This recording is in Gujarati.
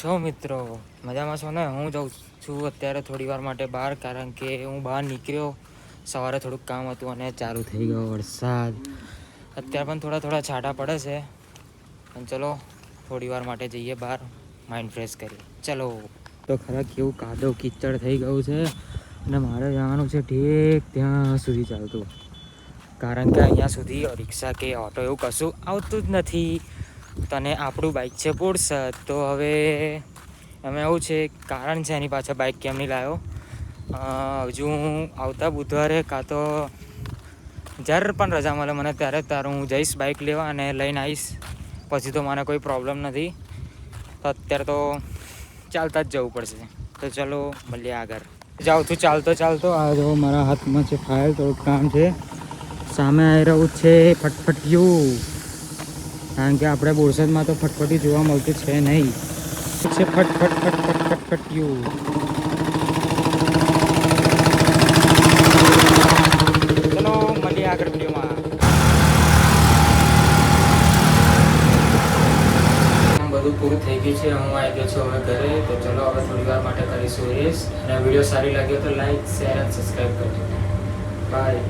છો મિત્રો, મજામાં છો ને? હું જાઉં છું અત્યારે થોડી વાર માટે બહાર, કારણ કે હું બહાર નીકળ્યો. સવારે થોડુંક કામ હતું અને ચાલુ થઈ ગયો વરસાદ. અત્યારે પણ થોડા થોડા છાંટા પડે છે. અને ચલો થોડી વાર માટે જઈએ બહાર, માઇન્ડ ફ્રેશ કરીએ. ચલો તો ખરા કેવું કાદવ કીચડ થઈ ગયું છે અને મારે જવાનું છે ઠીક ત્યાં સુધી ચાલતું, કારણ કે અહીંયા સુધી રિક્ષા કે ઓટો એવું કશું આવતું જ નથી. તને આપણું બાઇક છે પોર્સર, તો હવે એમાં એવું છે, કારણ છે એની પાછળ બાઇક કેમ નહીં લાવ્યો. હજુ હું આવતા બુધવારે કાં તો જ્યારે પણ રજા મળે મને ત્યારે હું જઈશ બાઇક લેવા અને લઈને આવીશ. પછી તો મને કોઈ પ્રોબ્લેમ નથી. તો અત્યારે તો ચાલતા જ જવું પડશે. તો ચલો મળીએ આગળ. જાઉં છું ચાલતો ચાલતો. આ જો મારા હાથમાં છે ફાઇલ, થોડુંક કામ છે. સામે આવી રહ્યું છે ફટફટિયું, કારણ કે આપણે બોરસદમાં તો ફટફટી જોવા મળતું છે નહીં. છે ફટફટિયું. ચલો મળીએ આગળ વિડીયોમાં. બધું પૂરું થઈ ગયું છે. હું આવી ગયો છું હવે ઘરે. તો ચલો હવે થોડી વાર માટે કરીશું રેસ. અને વિડીયો સારી લાગ્યો તો લાઈક, શેર અને સબસ્ક્રાઈબ કરજો. બાય.